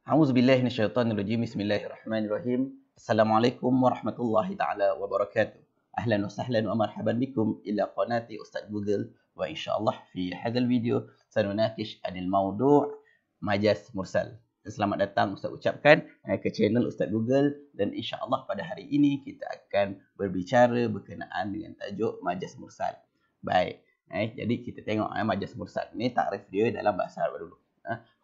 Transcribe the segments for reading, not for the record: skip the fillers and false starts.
A'udzubillahi minasyaitonirrajim. Bismillahirrahmanirrahim. Assalamualaikum warahmatullahi taala wabarakatuh. Ahlan wa sahlan wa marhaban bikum ila qanati Ustaz Google. Wa insyaallah fi hadzal video sanunakish anil mawdu' majaz mursal. Selamat datang Ustaz ucapkan ke channel Ustaz Google, dan insyaallah pada hari ini kita akan berbicara berkenaan dengan tajuk majaz mursal. Baik. Jadi kita tengok majaz mursal ni, takrif dia dalam bahasa Arab dulu.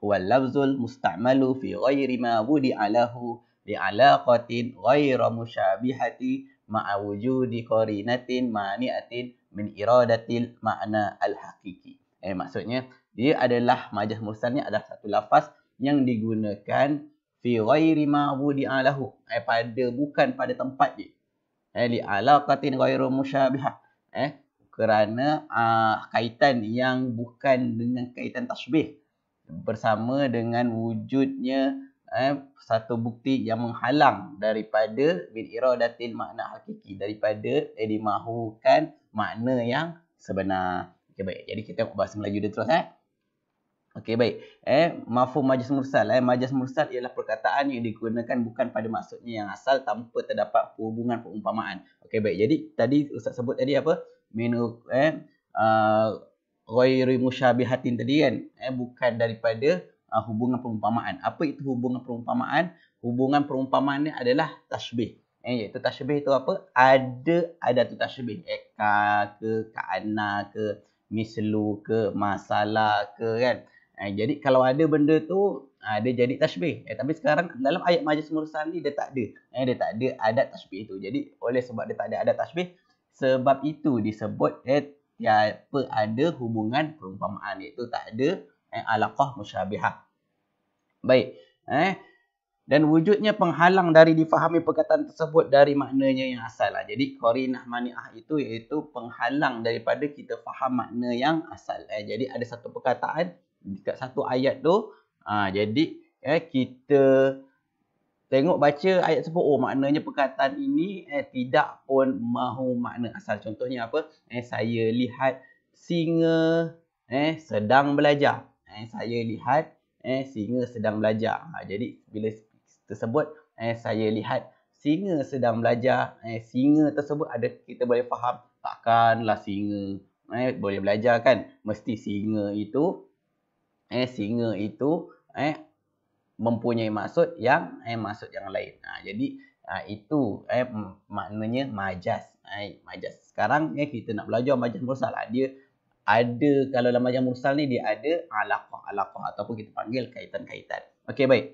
Huwa lafzul musta'malu fi ghairi ma wudi'a lahu li'alaqatin ghaira musyabihati ma'a wujudi qarinatin mani'atin min iradatil ma'na al-haqiqi. Maksudnya dia adalah majaz mursal ni adalah satu lafaz yang digunakan fi ghairi ma wudi'a lahu, bukan pada tempat dia. Li'alaqatin ghaira musyabihah, kerana kaitan yang bukan dengan kaitan tasbih, bersama dengan wujudnya satu bukti yang menghalang daripada bil iradatil makna hakiki, daripada dimahukan makna yang sebenar. Okey, baik. Jadi kita tengok bahasa Melayu dia terus. Okey, baik. Mafhum majaz mursal. Majaz mursal ialah perkataan yang digunakan bukan pada maksudnya yang asal tanpa terdapat hubungan perumpamaan. Okey, baik. Jadi tadi Ustaz sebut tadi apa? Ghairi musyabihatin tadi kan, bukan daripada hubungan perumpamaan. Apa itu hubungan perumpamaan? Hubungan perumpamaan ni adalah tashbih. Iaitu tashbih itu apa? Ada tu tashbih. Ka ke, ka'ana ke, mislu ke, masalah ke kan. Jadi kalau ada benda tu, dia jadi tashbih. Tapi sekarang dalam ayat majaz mursal ni dia tak ada. Dia tak ada adat tashbih itu. Jadi oleh sebab dia tak ada adat tashbih, sebab itu disebut tiada ada hubungan perumpamaan, iaitu tak ada alaqah musyabihah. Baik. Dan wujudnya penghalang dari difahami perkataan tersebut dari maknanya yang asal. Jadi qarinah mani'ah itu iaitu penghalang daripada kita faham makna yang asal. Jadi ada satu perkataan dekat satu ayat tu, jadi kita tengok baca ayat tersebut, maknanya perkataan ini tidak pun mahu makna asal. Contohnya apa? Saya lihat singa sedang belajar. Saya lihat singa sedang belajar. Jadi bila tersebut saya lihat singa sedang belajar, singa tersebut ada, kita boleh faham takkanlah singa boleh belajar kan? Mesti singa itu mempunyai maksud yang lain. Jadi itu maknanya majaz. Majaz. Sekarang kita nak belajar majaz mursal. Dia ada, kalau dalam majaz mursal ni dia ada alaqah ataupun kita panggil kaitan-kaitan. Okey, baik.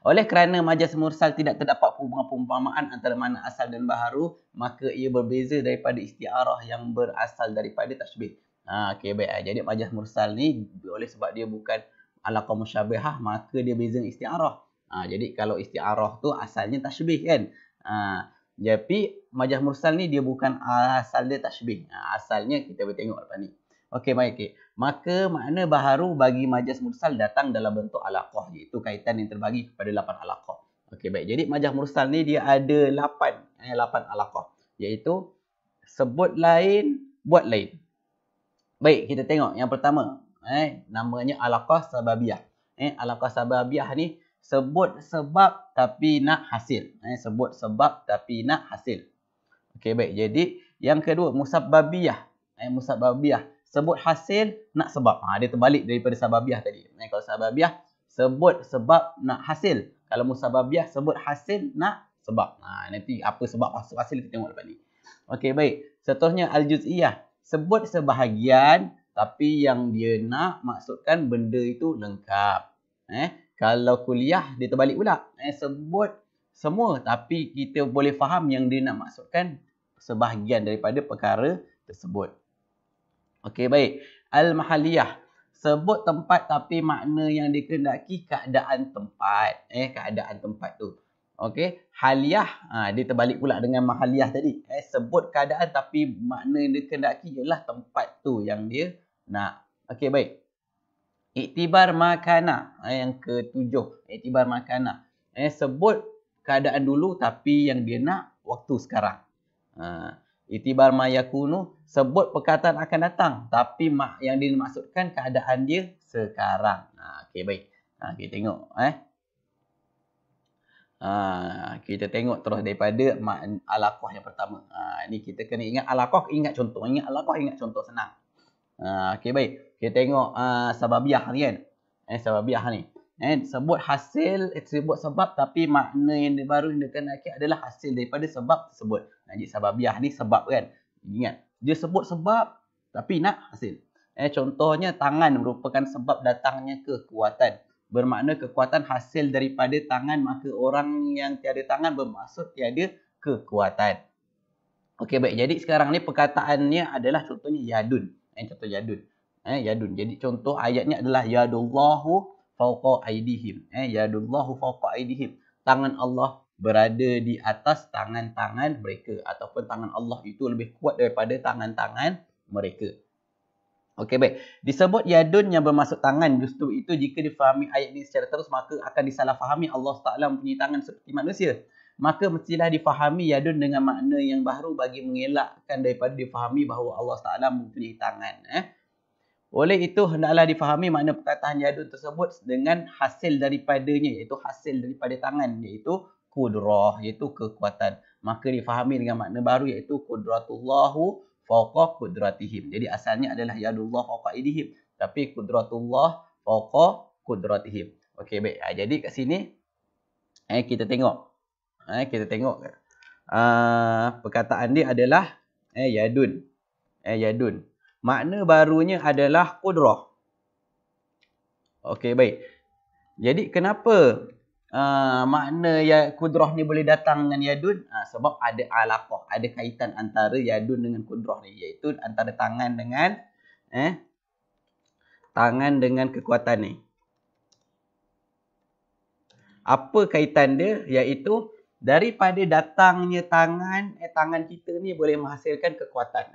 Oleh kerana majaz mursal tidak terdapat hubungan perumpamaan antara makna asal dan baharu, maka ia berbeza daripada isti'arah yang berasal daripada tashbih. Okey, baik. Jadi majaz mursal ni oleh sebab dia bukan alaqah musyabihah, maka dia beza dengan isti'arah. Jadi kalau isti'arah tu asalnya tashbih kan. Jadi majaz mursal ni dia bukan asal dia tashbih. Asalnya kita boleh tengok lepas ni. Okey, baik. Okay. Maka makna baharu bagi majaz mursal datang dalam bentuk alaqah, iaitu kaitan yang terbagi kepada 8 alaqah. Okey, baik. Jadi majaz mursal ni dia ada 8 alaqah, iaitu sebut lain, buat lain. Baik, kita tengok yang pertama. Namanya alaqah sababiyah. Alaqah sababiyah ni sebut sebab tapi nak hasil. Sebut sebab tapi nak hasil. Okey, baik. Jadi yang kedua musabbabiyah. Musabbabiyah sebut hasil nak sebab. Dia terbalik daripada sababiyah tadi. Kalau sababiyah sebut sebab nak hasil. Kalau musabbabiyah sebut hasil nak sebab. Nanti apa sebab hasil kita tengok lepas ni. Okey, baik. Seterusnya al-juz'iyah. Sebut sebahagian tapi yang dia nak maksudkan benda itu lengkap. Kalau kuliah dia terbalik pula. Sebut semua tapi kita boleh faham yang dia nak maksudkan sebahagian daripada perkara tersebut. Okey, baik. Al-mahalliyah. Sebut tempat tapi makna yang dikehendaki keadaan tempat. Keadaan tempat tu. Okey. Haliyah. Dia terbalik pula dengan mahalliyah tadi. Sebut keadaan tapi makna yang dikehendaki ialah tempat tu yang dia nak. Okey, baik. Iktibar makana. Yang ketujuh. Iktibar makana. Sebut keadaan dulu tapi yang dia nak waktu sekarang. Iktibar ma yakunu. Sebut perkataan akan datang tapi yang dimaksudkan keadaan dia sekarang. Okey, baik. Kita tengok kita tengok terus daripada alaqah yang pertama. Ni kita kena ingat alaqah, ingat contoh. Ingat alaqah, ingat contoh, senang. Okey, baik. Kita tengok sababiah ni kan. Sababiah ni. Sebut hasil, sebut sebab, tapi makna yang baru yang dikehendaki adalah hasil daripada sebab tersebut. Jadi sababiah ni sebab kan. Ingat, dia sebut sebab tapi nak hasil. Contohnya tangan merupakan sebab datangnya kekuatan. Bermakna kekuatan hasil daripada tangan, maka orang yang tiada tangan bermaksud tiada kekuatan. Okey, baik. Jadi sekarang ni perkataannya adalah contohnya yadun. Contoh yadun. Yadun. Jadi contoh ayatnya adalah yadullahu fawqa aydihim. Yadullahu fawqa aydihim. Tangan Allah berada di atas tangan-tangan mereka, ataupun tangan Allah itu lebih kuat daripada tangan-tangan mereka. Okey, baik. Disebut yadun yang bermaksud tangan, justru itu jika difahami ayat ini secara terus, maka akan disalahfahami Allah Ta'ala mempunyai tangan seperti manusia. Maka mestilah difahami yadun dengan makna yang baru bagi mengelakkan daripada difahami bahawa Allah Ta'ala mempunyai tangan. Oleh itu, hendaklah difahami makna perkataan yadun tersebut dengan hasil daripadanya, iaitu hasil daripada tangan, iaitu kudrah, iaitu kekuatan. Maka difahami dengan makna baru, iaitu kudratullahu fawqa kudratihim. Jadi asalnya adalah yadullah fawqa aydihim, tapi kudratullah fawqa kudratihim. Okey, baik. Jadi kat sini kita tengok. Perkataan dia adalah yadun. Yadun. Makna barunya adalah kudrah. Okey, baik. Jadi kenapa makna kudrah ni boleh datang dengan yadun? Sebab ada alaqah, ada kaitan antara yadun dengan kudrah ni, iaitu antara tangan dengan kekuatan ni. Apa kaitan dia? Iaitu daripada datangnya tangan kita ni boleh menghasilkan kekuatan.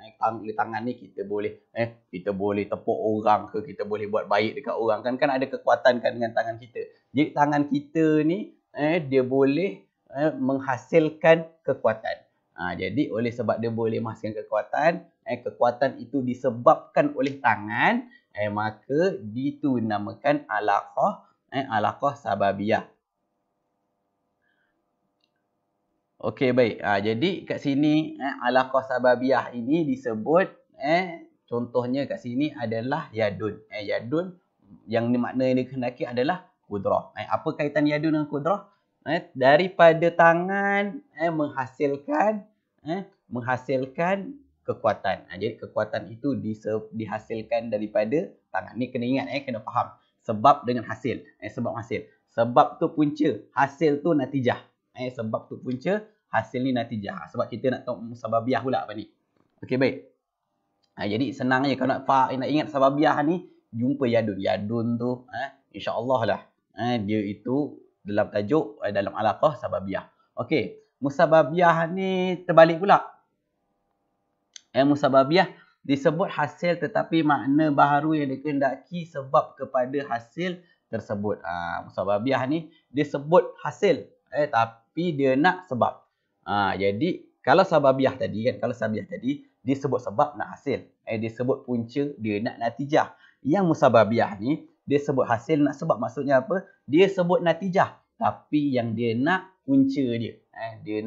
Tangan ni kita boleh tepuk orang ke, kita boleh buat baik dekat orang kan ada kekuatan kan dengan tangan kita. Jadi tangan kita ni dia boleh menghasilkan kekuatan. Jadi oleh sebab dia boleh menghasilkan kekuatan, kekuatan itu disebabkan oleh tangan, maka itu dinamakan alaqah sababiyah. Okey, baik. Jadi kat sini alaqah sababiyah ini disebut contohnya kat sini adalah yadun. Yadun yang makna yang dikehendaki adalah kudrah. Apa kaitan yadun dengan kudrah? Daripada tangan menghasilkan kekuatan. Jadi kekuatan itu dihasilkan daripada tangan. Ni kena ingat, kena faham. Sebab dengan hasil. Sebab hasil. Sebab tu punca, hasil tu natijah. Sebab tu punca, hasil ni natijah. Sebab kita nak tahu sababiah pula apa ni. Okey, baik. Jadi senang je kalau nak ingat sababiah ni, jumpa yadun. Yadun tu insya-Allah lah. Dia itu dalam tajuk, dalam alaqah sababiah. Okey, musababiah ni terbalik pula. Musababiah disebut hasil tetapi makna baharu yang dikehendaki sebab kepada hasil tersebut. Musababiah ni dia sebut hasil tapi dia nak sebab. Jadi kalau sababiah tadi dia sebut sebab nak hasil. Dia sebut punca, dia nak natijah. Yang musababiah ni dia sebut hasil nak sebab, maksudnya apa? Dia sebut natijah tapi yang dia nak punca dia. Dia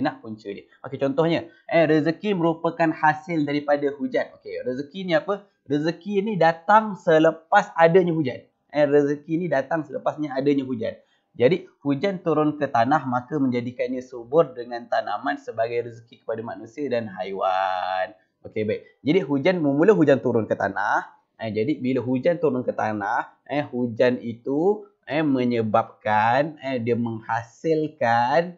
nak punca dia. Okey, contohnya rezeki merupakan hasil daripada hujan. Okey, rezeki ni apa? Rezeki ni datang selepas adanya hujan. Rezeki ni datang selepasnya adanya hujan. Jadi hujan turun ke tanah maka menjadikannya subur dengan tanaman sebagai rezeki kepada manusia dan haiwan. Okey, baik. Jadi mula hujan turun ke tanah. Jadi bila hujan turun ke tanah, hujan itu menyebabkan dia menghasilkan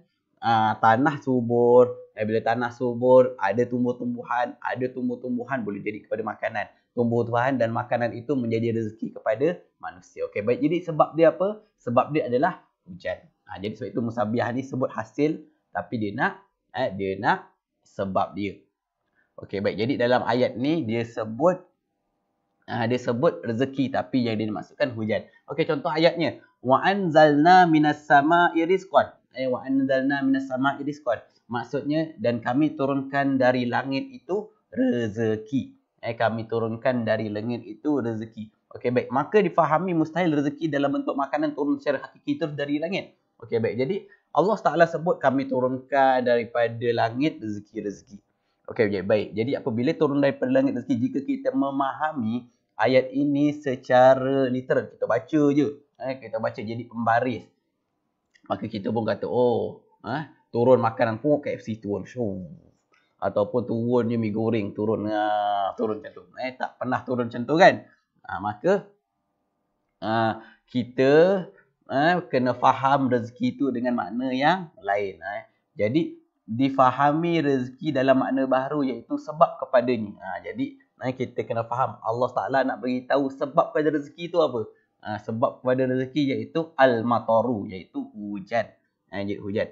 tanah subur. Bila tanah subur, ada tumbuh-tumbuhan boleh jadi kepada makanan. Tumbuh-tumbuhan dan makanan itu menjadi rezeki kepada manusia. Okey, baik. Jadi sebab dia apa? Sebab dia adalah hujan. Jadi sebab itu musabiah ni sebut hasil tapi dia nak sebab dia. Okey, baik. Jadi dalam ayat ni dia sebut rezeki tapi yang dia maksudkan hujan. Okey, contoh ayatnya, wa anzalna minas sama'i rizqan. Wa anzalna minas sama'i rizqan. Maksudnya dan kami turunkan dari langit itu rezeki. Kami turunkan dari langit itu rezeki. Okey, baik. Maka difahami mustahil rezeki dalam bentuk makanan turun secara hakiki itu dari langit. Okey, baik. Jadi Allah Taala sebut kami turunkan daripada langit rezeki-rezeki. Okey, baik. Jadi apabila turun daripada langit rezeki, jika kita memahami ayat ini secara literal, kita baca je. Kita baca jadi pembaris. Maka kita pun kata, oh, turun makanan pun KFC turun. Ataupun turun je mi goreng, turun macam tu. Tak pernah turun macam tu kan? Maka kita kena faham rezeki itu dengan makna yang lain. Jadi difahami rezeki dalam makna baharu iaitu sebab kepadanya. Jadi kita kena faham Allah Taala nak beritahu sebab kepada rezeki itu apa? Sebab kepada rezeki iaitu al-mataru, iaitu hujan. Jadi hujan.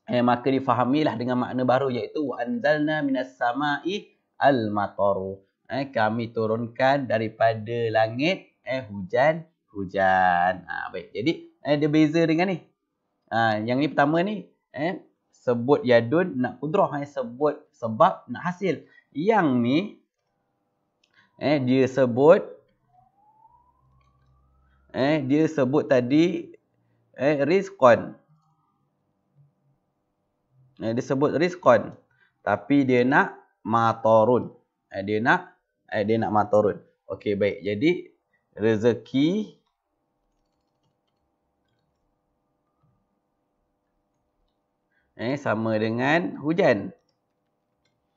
Maka difahamilah dengan makna baru iaitu wa anzalna minas sama'i al-mataru. Kami turunkan daripada langit hujan. Baik. Jadi ada beza dengan ni. Yang ni pertama ni sebut yadun nak kudrah, sebut sebab nak hasil. Yang ni dia sebut tadi rizqan. Dia sebut rizqan, tapi dia nak matarun. Dia nak matarun. Okey, baik. Jadi rezeki sama dengan hujan.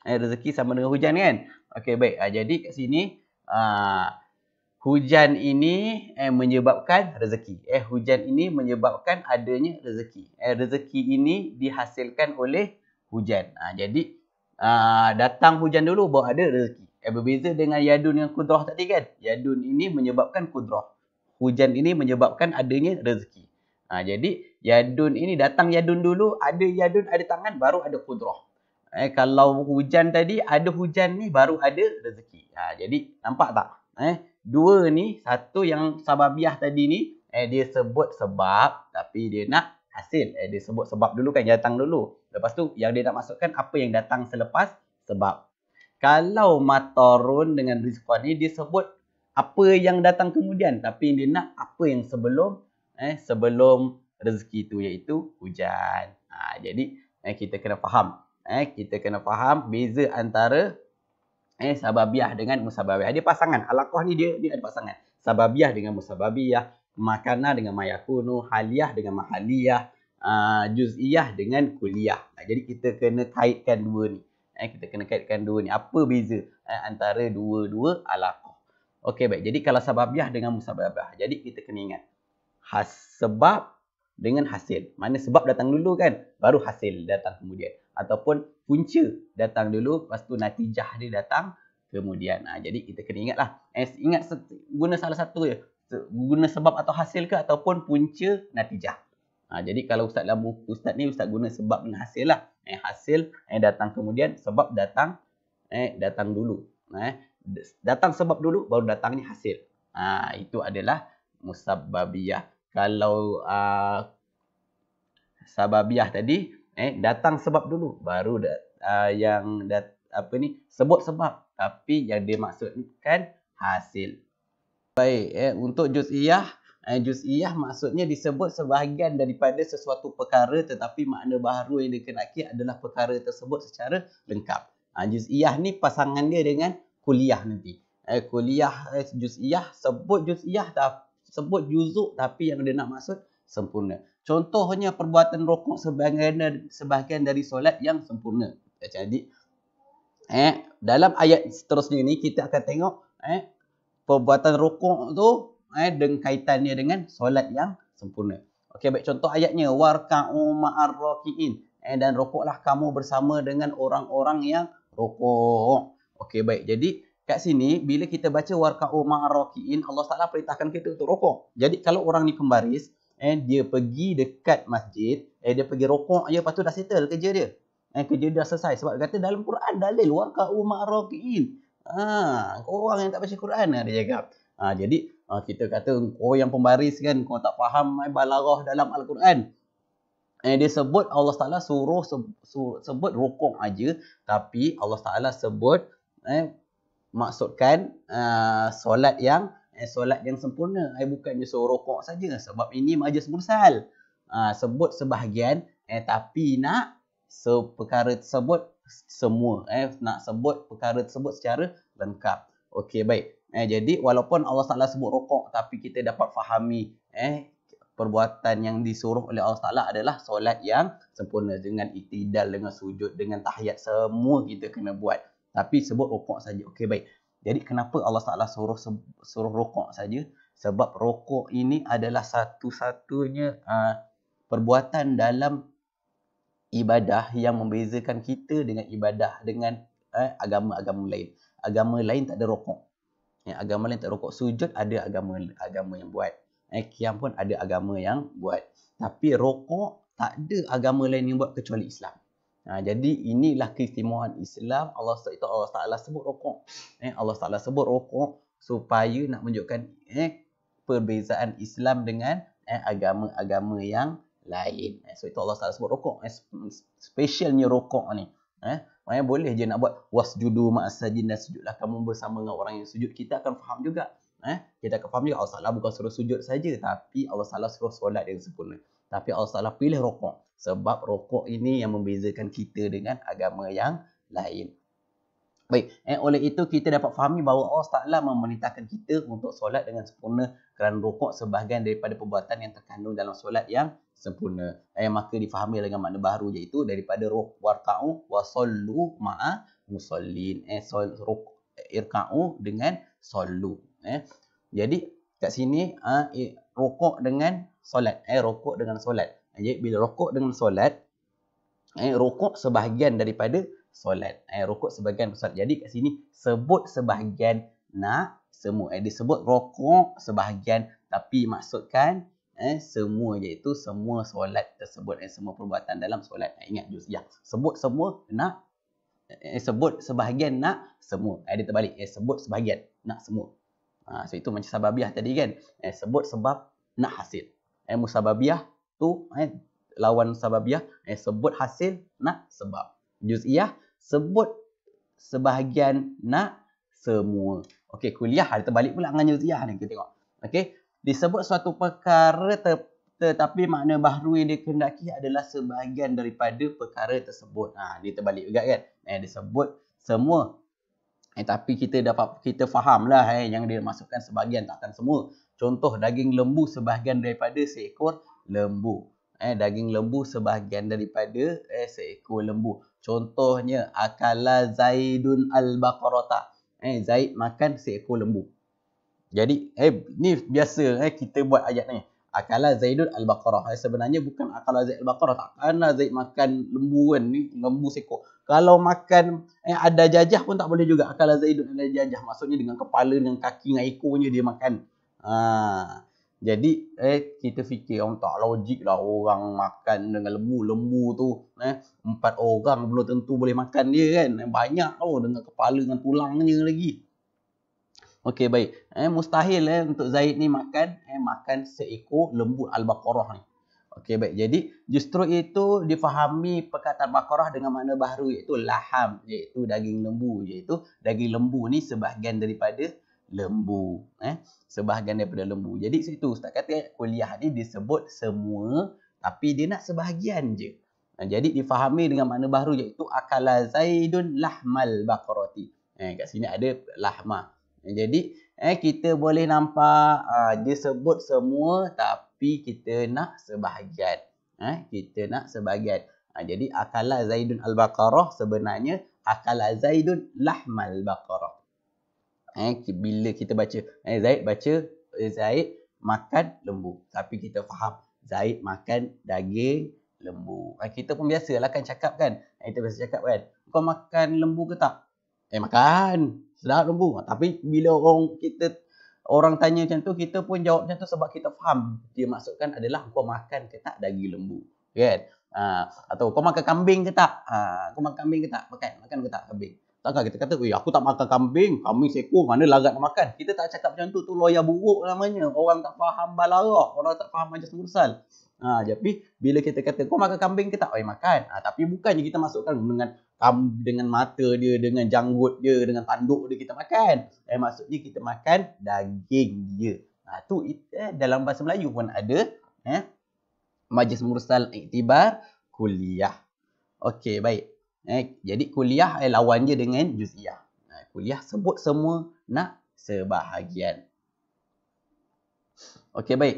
Rezeki sama dengan hujan kan? Okey, baik. Jadi kat sini hujan ini menyebabkan rezeki. Hujan ini menyebabkan adanya rezeki. Rezeki ini dihasilkan oleh hujan. Jadi datang hujan dulu baru ada rezeki. Berbeza dengan yadun yang kudrah tadi kan. Yadun ini menyebabkan kudrah. Hujan ini menyebabkan adanya rezeki. Jadi yadun ini datang yadun dulu, ada yadun, ada tangan, baru ada kudrah. Kalau hujan tadi, ada hujan ni baru ada rezeki. Jadi nampak tak? Dua ni, satu yang sababiah tadi ni, dia sebut sebab tapi dia nak hasil. Dia sebut sebab dulu kan, datang dulu. Lepas tu yang dia nak masukkan apa yang datang selepas sebab. Kalau matarun dengan rizqan ni, dia sebut apa yang datang kemudian, tapi dia nak apa yang sebelum rezeki itu, iaitu hujan. Jadi kita kena faham. Kita kena faham beza antara sababiah dengan musababiah. Dia pasangan. Alaqah ni dia ada pasangan. Sababiah dengan musababiah, makana dengan mayakunu, haliyah dengan mahaliyah, juz'iyah dengan kuliah. Jadi kita kena kaitkan dua ni. Apa beza antara dua-dua alaqah? Okey, baik. Jadi kalau sababiah dengan musababiah. Jadi kita kena ingat sebab dengan hasil. Mana sebab datang dulu kan, baru hasil datang kemudian. Ataupun punca datang dulu, lepas tu natijah dia datang kemudian. Jadi kita kena ingatlah. Ingat guna salah satu je. Guna sebab atau hasil ke ataupun punca natijah. Jadi kalau ustaz dalam buku ustaz ni, ustaz guna sebab dan hasil lah. Hasil datang kemudian, sebab datang dulu. Datang sebab dulu, baru datang ni hasil. Itu adalah musabbabiyah. Kalau sababiah tadi datang sebab dulu, baru sebut sebab, tapi yang dia maksudkan hasil. Baik, untuk juz'iyah, juz'iyah maksudnya disebut sebahagian daripada sesuatu perkara, tetapi makna baharu yang dikenaki adalah perkara tersebut secara lengkap. Juz'iyah ni pasangan dia dengan kuliah nanti. Kuliah juz'iyah, sebut juz'iyah, sebut juzuk, tapi yang dia nak maksud sempurna. Contohnya perbuatan rukuk sebahagian dari solat yang sempurna. Jadi dalam ayat seterusnya ni kita akan tengok perbuatan rukuk tu dengan kaitannya dengan solat yang sempurna. Okey, baik, contoh ayatnya warka'u ma'ar raki'in, dan rukuklah kamu bersama dengan orang-orang yang rukuk. Okey, baik. Jadi kat sini bila kita baca warka'u ma'ar raki'in, Allah Taala perintahkan kita untuk rukuk. Jadi kalau orang ni pembaris, dia pergi dekat masjid, dia pergi rukuk je, lepas tu dah settle kerja dia. Kerja dia dah selesai. Sebab dia kata dalam Quran dalil warka'u ma'ar raki'in. Orang yang tak baca Quran dia cakap. Jadi kita kata yang pembaris kan, kau tak faham balaghah dalam Al-Quran. Dia sebut Allah Taala suruh sebut rukuk aja, tapi Allah Taala sebut maksudkan solat yang solat yang sempurna. Bukannya suruh rokok saja. Sebab ini majlis mursal. Sebut sebahagian tapi nak perkara tersebut semua. Nak sebut perkara tersebut secara lengkap. Okey, baik. Jadi walaupun Allah Taala sebut rokok, tapi kita dapat fahami perbuatan yang disuruh oleh Allah Taala adalah solat yang sempurna, dengan iktidal, dengan sujud, dengan tahiyat, semua kita kena buat. Tapi sebut rokok saja. Okey, baik. Jadi kenapa Allah Taala suruh rokok saja? Sebab rokok ini adalah satu-satunya perbuatan dalam ibadah yang membezakan kita dengan ibadah dengan agama-agama lain. Agama lain tak ada rokok. Agama lain tak ada rokok. Sujud ada agama yang buat. Qiyam pun ada agama yang buat. Tapi rokok tak ada agama lain yang buat kecuali Islam. Jadi inilah keistimewaan Islam. Allah Taala sebut rokok. Allah Taala sebut rokok supaya nak menunjukkan perbezaan Islam dengan agama-agama yang lain. So itu Allah Taala sebut rokok. Specialnya rokok ni. Maknanya boleh je nak buat wasjudu ma'as-sajidin, dan sujudlah kamu bersama dengan orang yang sujud. Kita akan faham juga. Kita akan faham juga Allah Taala bukan suruh sujud saja, tapi Allah Taala suruh solat yang sempurna. Tapi Allah Taala pilih rokok sebab rokok ini yang membezakan kita dengan agama yang lain. Baik, oleh itu kita dapat fahami bahawa Allah Taala memerintahkan kita untuk solat dengan sempurna kerana rokok sebahagian daripada perbuatan yang terkandung dalam solat yang sempurna. Maka difahami dengan makna baharu, iaitu daripada warka'u wa sallu ma'a musallin. Irka'u dengan sallu. Jadi kat sini rokok dengan solat. Rokok dengan solat. Jadi bila rokok dengan solat, rokok sebahagian daripada solat. Rokok sebahagian solat. Jadi kat sini sebut sebahagian, nak semua. Disebut rokok sebahagian, tapi maksudkan semua, iaitu semua solat tersebut. Semua perbuatan dalam solat. Ingat juz'iyah. Sebut semua, nak. Sebut sebahagian, nak semua. Dia terbalik. Sebut sebahagian, nak semua. So itu macam sababiah tadi kan. Sebut sebab, nak hasil. Musababiyah tu lawan sababiah. Sebut hasil, nak sebab. Juz'iyah, sebut sebahagian, nak semua. Okey, kuliah ada terbalik pula dengan juz'iyah ni. Kita tengok. Okey, disebut suatu perkara tetapi makna baharu yang dikehendaki adalah sebahagian daripada perkara tersebut. Dia terbalik juga kan. Disebut semua. Tapi kita fahamlah yang dia masukkan sebahagian, takkan semua. Contoh, daging lembu sebahagian daripada seekor lembu. Daging lembu sebahagian daripada seekor lembu. Contohnya, akala Zaidun al-baqarata. Zaid makan seekor lembu. Jadi, ni biasa kita buat ayat ni. Akala Zaidun al-baqarah. Sebenarnya bukan akala Zaid al-baqarah. Takkanlah Zaid makan lembu kan ni, lembu seekor. Kalau makan ada jajah pun tak boleh juga. Akala Zaidun ada jajah. Maksudnya dengan kepala, dengan kaki, dengan ekornya dia makan. Jadi kita fikir tak logik lah orang makan dengan lembu tu 4 orang belum tentu boleh makan dia kan. Banyak tau dengan kepala, dengan tulangnya lagi. Okey, baik. Mustahil untuk Zaid ni makan seekor lembu al-baqarah ni. Okey, baik. Jadi justru itu difahami perkataan baqarah dengan makna baharu, iaitu laham, iaitu daging lembu. Iaitu daging lembu ni sebahagian daripada lembu. Sebahagian daripada lembu. Jadi situ Ustaz kata kuliah ni disebut semua, tapi dia nak sebahagian je. Jadi difahami dengan makna baharu, iaitu akala Zaidun lahmal baqarati. Kat sini ada lahmah. Jadi kita boleh nampak dia sebut semua, tapi kita nak sebahagian. Kita nak sebahagian. Jadi akala Zaidun al-baqarah sebenarnya akala Zaidun lahmal baqarah. Bila kita baca Zaid makan lembu, tapi kita faham Zaid makan daging lembu. Kita pun biasalah kan cakap kan. Kita biasa cakap kan, kau makan lembu ke tak? Makan. Sedap lembu. Tapi bila orang tanya macam tu, kita pun jawab macam tu sebab kita faham. Dia maksudkan adalah kau makan ke tak daging lembu. Kan? Atau kau makan kambing ke tak? Kau makan kambing ke tak? Makan ke tak kambing? Takkan kita kata, aku tak makan kambing. Kambing seekor, mana larat nak makan. Kita tak cakap macam tu. Tu loya buruk namanya. Orang tak faham balarah. Orang tak faham majlis mursal. Tapi bila kita kata, kau makan kambing ke tak? Makan. Tapi bukannya kita masukkan dengan dengan mata dia, dengan janggut dia, dengan tanduk dia kita makan. Maksudnya kita makan daging dia. Tu dalam bahasa Melayu pun ada majaz mursal iktibar kuliah. Okey, baik. Jadi kuliah lawan je dengan juz'iyah. Kuliah sebut semua, nak sebahagian. Okey, baik.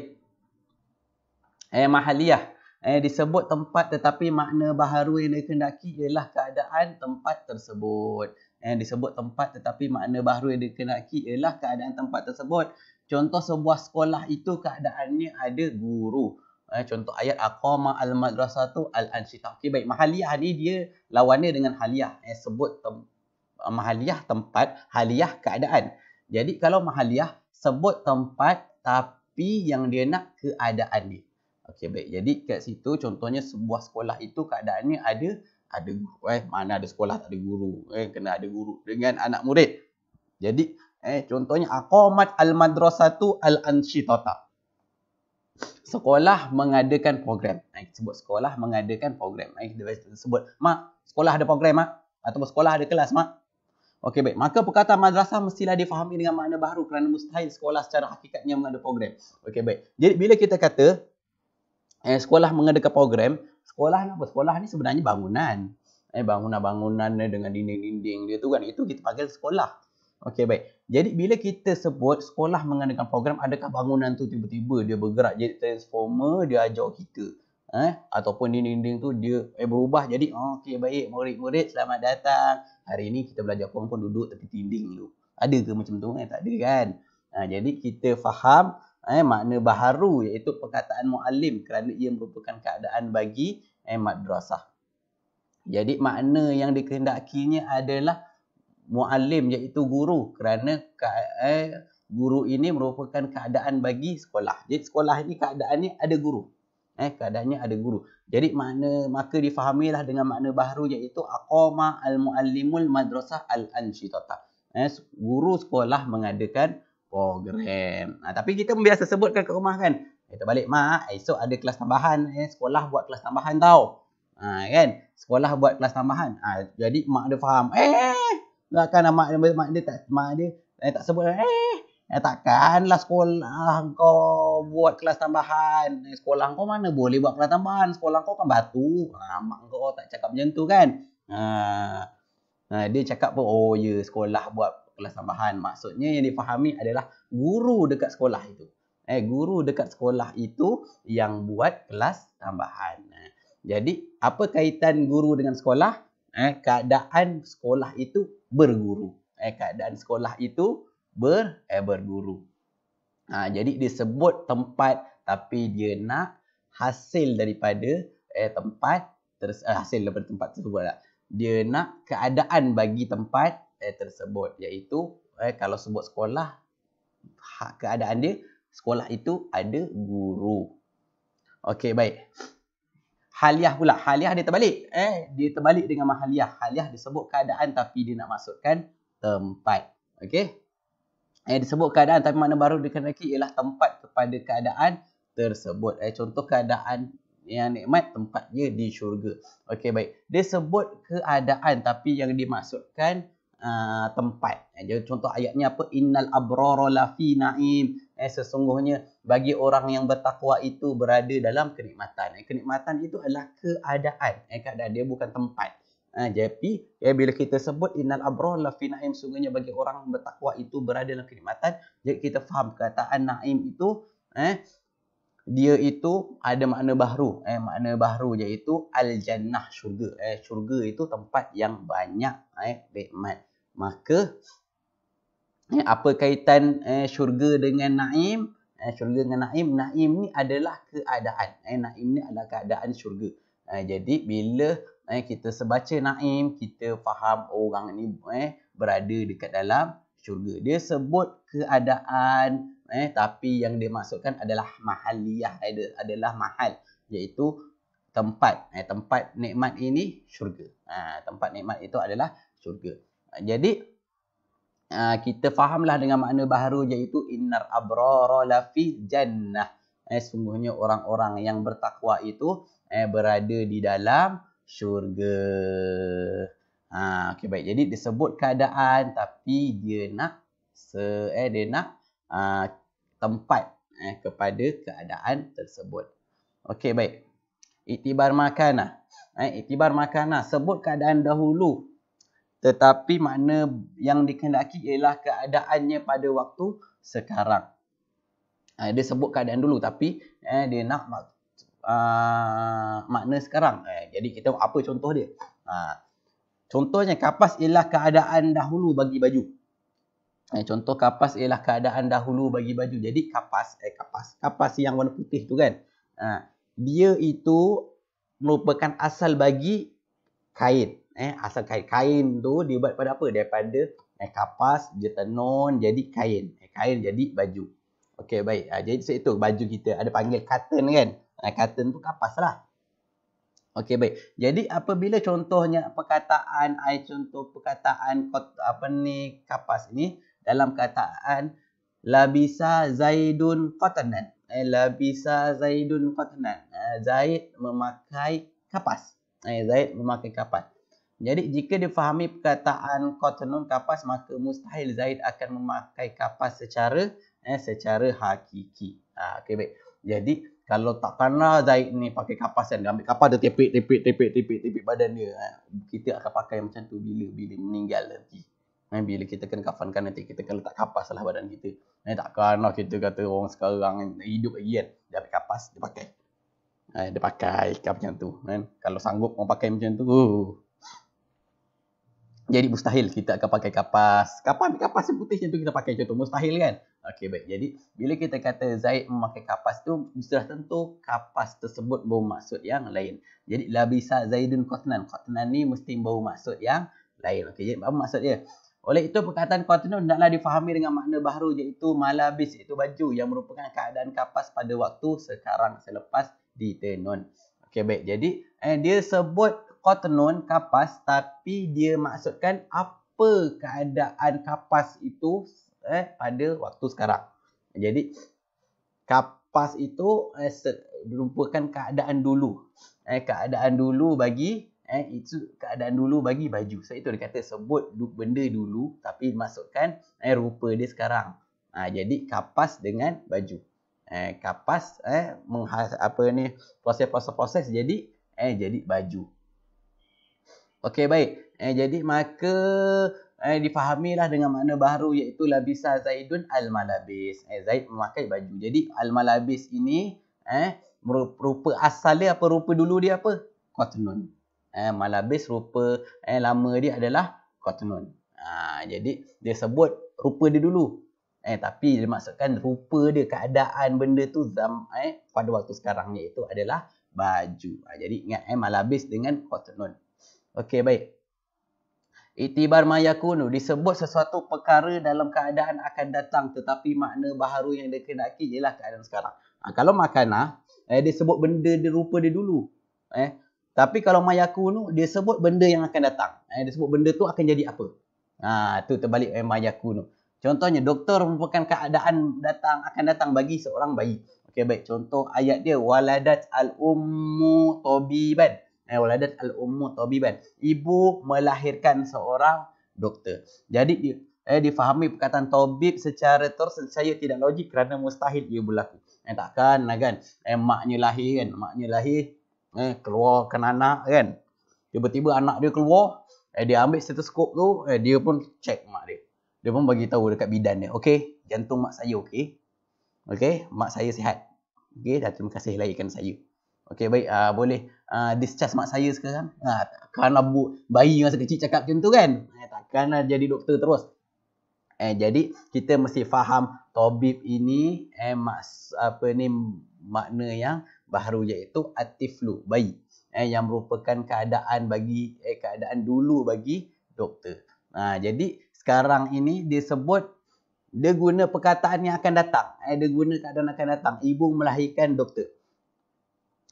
Mahalliyah. Disebut tempat tetapi makna baharu yang dikehendaki ialah keadaan tempat tersebut. Disebut tempat tetapi makna baharu yang dikehendaki ialah keadaan tempat tersebut. Contoh sebuah sekolah itu keadaannya ada guru. Contoh ayat aqama al-madrasatu al-anshitah. Okey, baik. Mahalliyah ni dia lawannya dengan haliyah. Sebut mahalliyah tempat, haliyah keadaan. Jadi kalau mahalliyah sebut tempat tapi yang dia nak keadaan dia. Okey, baik. Jadi kat situ contohnya sebuah sekolah itu keadaannya ada guru. Mana ada sekolah tak ada guru. Kena ada guru dengan anak murid. Jadi contohnya aqamat al-madrasatu al-anshitata. Sekolah mengadakan program. Sebut sekolah mengadakan program. Sebut, mak, sekolah ada program, mak. Ataupun sekolah ada kelas, mak. Okey, baik. Maka perkataan madrasah mestilah difahami dengan makna baru kerana mustahil sekolah secara hakikatnya mengada program. Okey, baik. Jadi bila kita kata sekolah mengadakan program, sekolah ni apa? Sekolah ni sebenarnya bangunan. Bangunan-bangunan dengan dinding-dinding dia tu kan, itu kita panggil sekolah. Okey, baik. Jadi bila kita sebut sekolah mengadakan program, adakah bangunan tu tiba-tiba dia bergerak jadi transformer, dia ajar kita? Ataupun dinding-dinding tu dia berubah jadi okey, baik, murid-murid selamat datang. Hari ni kita belajar Quran duduk tepi dinding dulu. Ada ke macam tu? Tak ada kan? Jadi kita faham makna baharu iaitu perkataan muallim kerana ia merupakan keadaan bagi madrasah. Jadi makna yang dikehendakinya adalah muallim iaitu guru kerana guru ini merupakan keadaan bagi sekolah. Jadi sekolah ini keadaannya ada guru. Keadaannya ada guru. Jadi maka difahamilah dengan makna baharu iaitu aqama al-muallimul madrasah al-anshitata. Guru sekolah mengadakan program. Tapi kita biasa sebutkan kat rumah kan. Kita balik, mak, esok ada kelas tambahan. Sekolah buat kelas tambahan tau. Kan? Sekolah buat kelas tambahan. Jadi mak dia faham. Takkan mak dia tak sebut. Takkanlah sekolah kau buat kelas tambahan. Sekolah kau mana boleh buat kelas tambahan. Sekolah kau kan batu. Mak kau tak cakap macam tu kan. Dia cakap pun, oh ya, sekolah buat kelas tambahan. Maksudnya yang difahami adalah guru dekat sekolah itu. Guru dekat sekolah itu yang buat kelas tambahan. Jadi, apa kaitan guru dengan sekolah? Keadaan sekolah itu berguru. Keadaan sekolah itu berguru. Jadi disebut tempat tapi dia nak hasil daripada hasil daripada tempat tersebut lah. Dia nak keadaan bagi tempat tersebut, iaitu kalau sebut sekolah, keadaan dia sekolah itu ada guru. Okey, baik. Haliyah pula. Haliyah dia terbalik. Dia terbalik dengan mahaliyah. Haliyah disebut keadaan tapi dia nak masukkan tempat. Okey. Disebut keadaan tapi makna baru dikehendaki ialah tempat kepada keadaan tersebut. Contoh keadaan yang nikmat tempatnya di syurga. Okey, baik. Dia sebut keadaan tapi yang dimaksudkan tempat. Jadi contoh ayatnya apa? Innal abrara lafi na'im. Sesungguhnya bagi orang yang bertakwa itu berada dalam kenikmatan. Kenikmatan itu adalah keadaan. Keadaan dia bukan tempat. Jadi bila kita sebut innal abrara lafi na'im, sesungguhnya bagi orang yang bertakwa itu berada dalam kenikmatan, jadi kita faham perkataan na'im itu dia itu ada makna baharu. Makna baharu iaitu al-jannah, syurga. Syurga itu tempat yang banyak nikmat. Maka apa kaitan syurga dengan naim? Syurga dengan naim, naim ni adalah keadaan. Naim ni adalah keadaan syurga. Jadi bila kita sebaca naim, kita faham orang ni berada dekat dalam syurga. Dia sebut keadaan tapi yang dimaksudkan adalah mahalliyah, adalah mahal, iaitu tempat. Tempat nikmat ini syurga. Tempat nikmat itu adalah syurga. Jadi kita fahamlah dengan makna baharu iaitu innar abrara lafi jannah. Sungguhnya orang-orang yang bertakwa itu berada di dalam syurga. Okey baik. Jadi disebut keadaan tapi dia nak dia nak tempat kepada keadaan tersebut. Okey baik. Iktibar makanah. Iktibar makanah sebut keadaan dahulu tetapi makna yang dikehendaki ialah keadaannya pada waktu sekarang. Dia sebut keadaan dulu tapi dia nak makna sekarang. Jadi kita apa contoh dia? Contohnya kapas ialah keadaan dahulu bagi baju. Contoh kapas ialah keadaan dahulu bagi baju. Jadi kapas yang warna putih tu kan. Dia itu merupakan asal bagi kain. Asal kain tu dibuat pada apa? Daripada kapas dia tenun jadi kain. Kain jadi baju. Okey baik. Jadi itu baju kita ada panggil cotton kan. Cotton tu kapas lah. Okey baik. Jadi apabila contohnya contoh perkataan kapas ini dalam kataan labisa Zaidun qatanan. Labisa Zaidun qatanan. Zaid memakai kapas. Zaid memakai kapas. Jadi jika difahami perkataan qatanun kapas maka mustahil Zaid akan memakai kapas secara hakiki. Okey baik. Jadi kalau tak pernah Zaid ni pakai kapas kan, dia ambil kapas dia tepik badan dia. Kita akan pakai macam tu bila meninggal nanti. Bila kita kena kafankan nanti kita akan letak kapas lah badan kita. Takkanlah kita kata orang sekarang hidup lagi kan, dia ambil kapas dia pakai. Dia pakai macam tu kan. Kalau sanggup mau pakai macam tu. Jadi mustahil kita akan pakai kapas. Kapas yang putih macam tu kita pakai contoh. Mustahil kan? Okey baik. Jadi bila kita kata Zaid memakai kapas tu sudah tentu kapas tersebut bermaksud yang lain. Jadi labisa Zaidun qatnan. Qatnan ni mesti bermaksud yang lain. Okey, jadi apa maksud dia? Oleh itu perkataan qatnun hendaklah difahami dengan makna baharu iaitu malabis, iaitu baju yang merupakan keadaan kapas pada waktu sekarang selepas ditenun. Okey baik. Jadi dia sebut qatnun kapas tapi dia maksudkan apa keadaan kapas itu pada waktu sekarang. Jadi kapas itu merupakan keadaan dulu. Keadaan dulu bagi itu keadaan dulu bagi baju. So itu dia kata sebut benda dulu tapi maksudkan rupa dia sekarang. Jadi kapas dengan baju. Kapas proses jadi baju. Okey baik. Jadi maka difahamilah dengan makna baru iaitu labisa Zaidun al-malabis. Zaid memakai baju. Jadi al-malabis ini rupa asal dia apa, rupa dulu dia apa? Qatnun. Malabis rupa lama dia adalah qatnun. Jadi dia sebut rupa dia dulu. Tapi dia maksudkan rupa dia, keadaan benda tu pada waktu sekarang ni itu adalah baju. Jadi ingat malabis dengan qatnun. Okey baik. Iktibar mayakunu disebut sesuatu perkara dalam keadaan akan datang tetapi makna baharu yang dikehendaki ialah keadaan sekarang. Kalau makanah dia sebut benda dia rupa dia dulu. Tapi kalau mayakunu dia sebut benda yang akan datang. Dia sebut benda tu akan jadi apa. Tu terbalik mayakunu. Contohnya doktor merupakan keadaan akan datang bagi seorang bayi. Okey baik. Contoh ayat dia waladat al-ummu tabiban. Waladat al-ummu tabiban. Ibu melahirkan seorang doktor. Jadi difahami perkataan tabib secara terus saya tidak logik kerana mustahil ia berlaku. Takkan kan maknya lahir keluarkan anak kan. Tiba-tiba anak dia keluar, dia ambil stetoskop tu, dia pun check mak dia. Dia pun bagi tahu dekat bidan dia, okey, jantung mak saya okey. Okey, mak saya sihat. Okey, dah terima kasih lahirkan saya. Okey baik, boleh discharge mak saya sekarang. Kerana bayi masa kecil cakap macam tu kan. Takkanlah jadi doktor terus. Jadi kita mesti faham tabib ini makna yang baharu iaitu atiflu, bayi. Yang merupakan keadaan dulu bagi doktor. Jadi sekarang ini disebut dia guna perkataan yang akan datang. Dia guna keadaan akan datang. Ibu melahirkan doktor.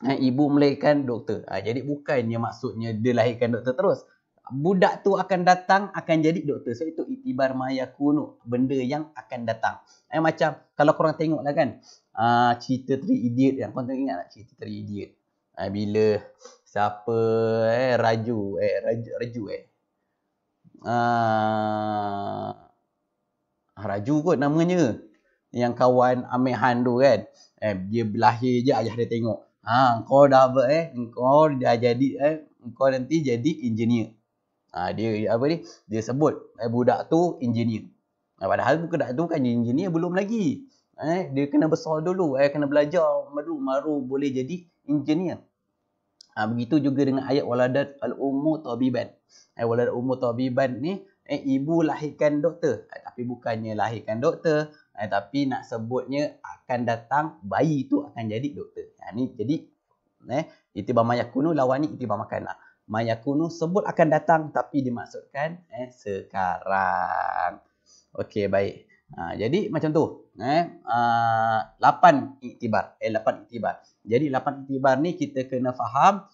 Ibu melahirkan doktor. Jadi bukannya maksudnya dia lahirkan doktor terus. Budak tu akan datang akan jadi doktor. So itu iktibar mayakunu, benda yang akan datang. Macam kalau korang tengoklah kan cerita Three Idiot yang korang ingat tak cerita Three Idiot? Bila siapa Raju Raju kot namanya. Yang kawan Amir Han tu kan. Dia berlahir je ayah dia tengok. Kau dah kau dah jadi kau nanti jadi engineer. Dia apa ni? Dia sebut budak tu engineer. Padahal budak tu kan engineer belum lagi. Dia kena besar dulu, kena belajar dulu baru boleh jadi engineer. Begitu juga dengan ayat waladat al-ummu tabiban. Waladat ummu tabiban ni ibu lahirkan doktor. Tapi bukannya lahirkan doktor, tapi nak sebutnya akan datang bayi tu akan jadi doktor. Ni jadi itibar mayakunu lawani itibar makana. Mayakunu sebut akan datang tapi dimaksudkan sekarang. Okey, baik. Jadi macam tu. 8 iktibar. 8 iktibar. Jadi 8 iktibar ni kita kena faham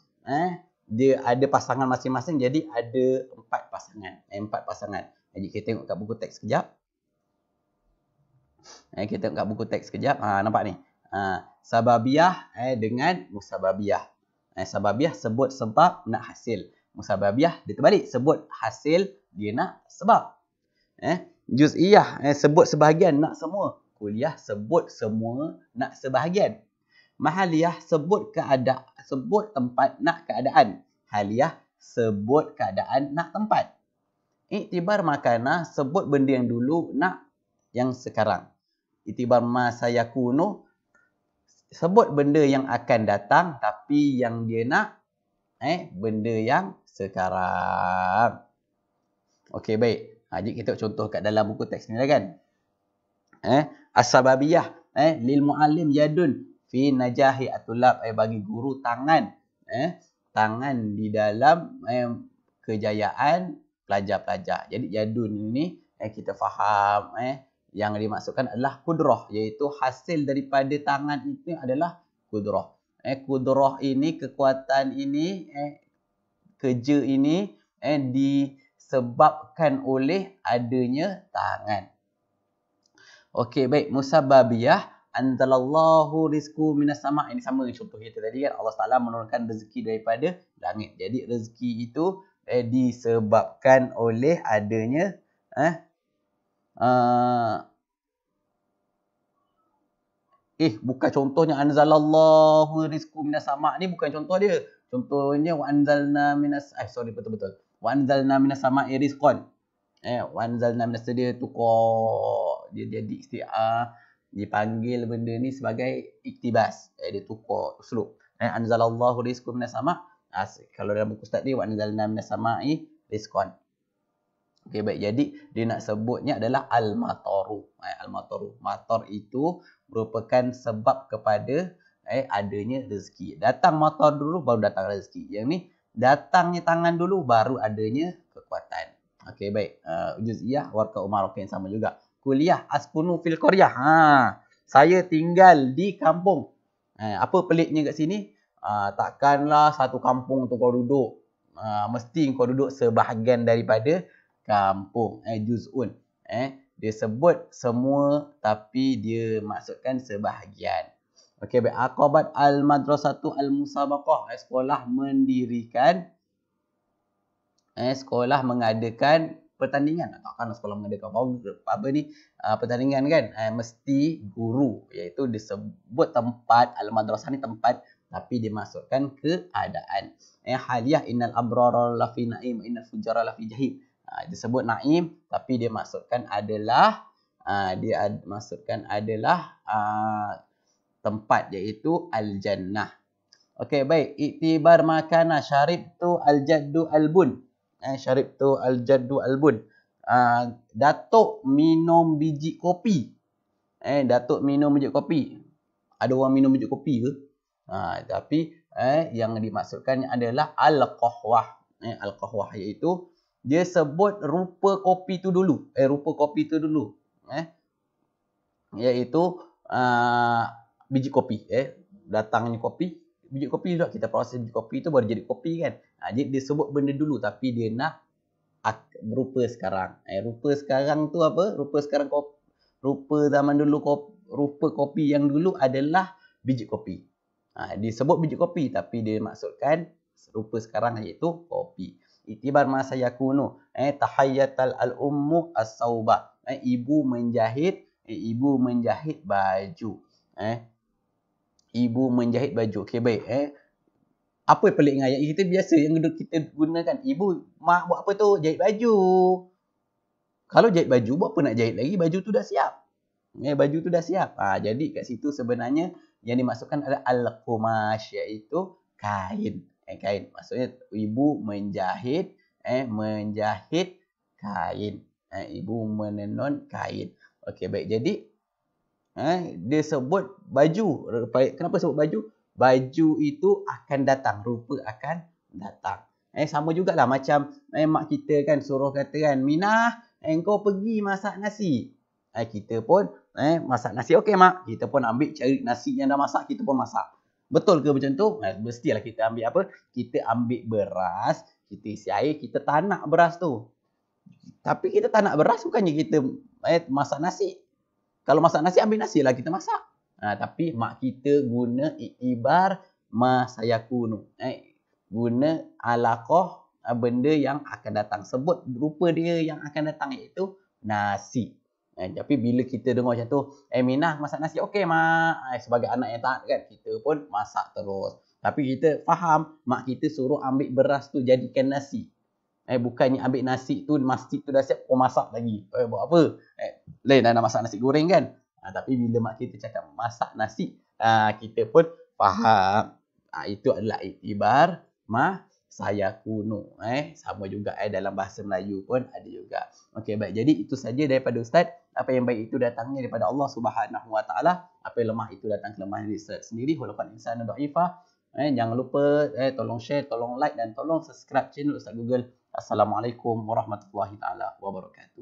dia ada pasangan masing-masing, jadi ada 4 pasangan. 4 pasangan. Jadi kita tengok kat buku teks sekejap. Kita tengok kat buku teks sekejap. Nampak ni. Sababiyah dengan musababiyah. Sababiyah sebut sebab nak hasil. Musababiyah dia terbalik, sebut hasil dia nak sebab. Juz'iyah sebut sebahagian nak semua. Kuliah sebut semua nak sebahagian. Mahaliyah sebut sebut tempat nak keadaan. Haliyah sebut keadaan nak tempat. Iktibar makanah sebut benda yang dulu nak yang sekarang. Iktibar masayakunu sebut benda yang akan datang tapi yang dia nak benda yang sekarang. Okey, baik. Jadi kita contoh kat dalam buku teks ni lah kan. As-sababiyah lil muallim yadun fi najahi atulab, bagi guru tangan tangan di dalam kejayaan pelajar-pelajar. Jadi yadun ini kita faham yang dimaksudkan adalah kudrah, iaitu hasil daripada tangan itu adalah kudrah. Kudrah ini, kekuatan ini, kerja ini disebabkan oleh adanya tangan. Okey, baik. Musababiyah anzalallahu rizqu minas sama'. Ini sama contoh kita tadi kan. Allah Taala menurunkan rezeki daripada langit. Jadi rezeki itu disebabkan oleh adanya bukan contohnya anzalallahu rizqu minas sama'. Ni bukan contoh dia. Contohnya wa anzalna minas betul-betul. Wa anzalna minas sama'i rizqan. Wa anzalna minas dia tukar, dia jadi isti'ah, dipanggil benda ni sebagai iktibas. Dia tukar uslub. Anzalallahu rizqu minas sama'. Kalau dalam buku ustaz ni wa anzalna minas sama'i rizqan. Okey, baik. Jadi dia nak sebutnya adalah al-mataru. Al-mataru. Matar itu merupakan sebab kepada adanya rezeki. Datang matar dulu baru datang rezeki. Yang ni datangnya tangan dulu baru adanya kekuatan. Okey, baik. Juz'iyah warqa umar yang sama juga. Kuliah askunu fil qaryah. Saya tinggal di kampung. Apa peliknya kat sini? Takkanlah satu kampung tu kau duduk. Mesti kau duduk sebahagian daripada kampung. Juz'un. Dia sebut semua tapi dia maksudkan sebahagian. Okey, baik. Aqabat al-madrasatu al-musabaqah. Sekolah mendirikan sekolah mengadakan pertandingan. Takkan sekolah mengadakan pertandingan kan. Mesti guru, iaitu disebut tempat. Al-madrasah ni tempat tapi dimasukkan keadaan. Haliyah innal abrara lafi na'im innal fujara lafi jahim. Disebut naim tapi dia masukkan adalah tempat, iaitu al-jannah. Okey, baik. Iktibar makana syaribtu al-jaddu al-bun. Syaribtu al-jaddu al-bun. Datuk minum biji kopi. Datuk minum biji kopi. Ada orang minum biji kopi ke? Tapi yang dimaksudkan adalah al-qahwah. Al-qahwah iaitu dia sebut rupa kopi tu dulu. Iaitu biji kopi. Datangnya kopi. Biji kopi juga kita proses biji kopi tu baru jadi kopi kan. Jadi dia sebut benda dulu tapi dia nak rupa sekarang. Rupa sekarang tu apa? Rupa zaman dulu rupa kopi yang dulu adalah biji kopi. Dia sebut biji kopi tapi dia maksudkan rupa sekarang iaitu kopi. Iktibar ma sayakunu. Tahayyatal al-ummu as-sauba. Ibu menjahit baju. Ibu menjahit baju. Okey, baik. Apa yang pelik dengan ayat kita biasa yang kita gunakan. Ibu, mak buat apa tu? Jahit baju. Kalau jahit baju, buat apa nak jahit lagi? Baju tu dah siap. Baju tu dah siap. Jadi kat situ sebenarnya yang dimaksudkan adalah al-qumash, iaitu kain. Kain. Maksudnya ibu menjahit kain. Ibu menenun kain. Okey, baik. Jadi dia sebut baju. Kenapa sebut baju? Baju itu akan datang. Rupa akan datang. Sama jugalah macam mak kita kan suruh kata kan, Minah, engkau pergi masak nasi. Kita pun masak nasi. Okey mak, kita pun ambil cari nasi yang dah masak, kita pun masak. Betul ke macam tu? Mestilah kita ambil apa? Kita ambil beras, kita isi air, kita tanak beras tu. Tapi kita tanak beras bukannya kita masak nasi. Kalau masak nasi, ambil nasi lah kita masak. Tapi mak kita guna iktibar ma sayakunu. Guna alaqah benda yang akan datang. Sebut rupa dia yang akan datang iaitu nasi. Tapi bila kita dengar macam tu, Minah masak nasi. Okey mak. Sebagai anak yang taat kan, kita pun masak terus. Tapi kita faham mak kita suruh ambil beras tu jadikan nasi. Bukannya ambil nasi tu, nasi tu dah siap, kau masak lagi. Buat apa? Lain dah nak masak nasi goreng kan. Tapi bila mak kita cakap masak nasi, kita pun faham. Itu adalah iktibar ma sayakunu. Sama juga dalam bahasa Melayu pun ada juga. Okey, baik. Jadi itu saja daripada Ustaz. Apa yang baik itu datangnya daripada Allah Subhanahu Wa Taala. Apa yang lemah itu datang kelemahan diri sendiri. Walaupun insan dhaifah. Jangan lupa tolong share, tolong like dan tolong subscribe channel Ustaz Google. Assalamualaikum warahmatullahi taala wabarakatuh.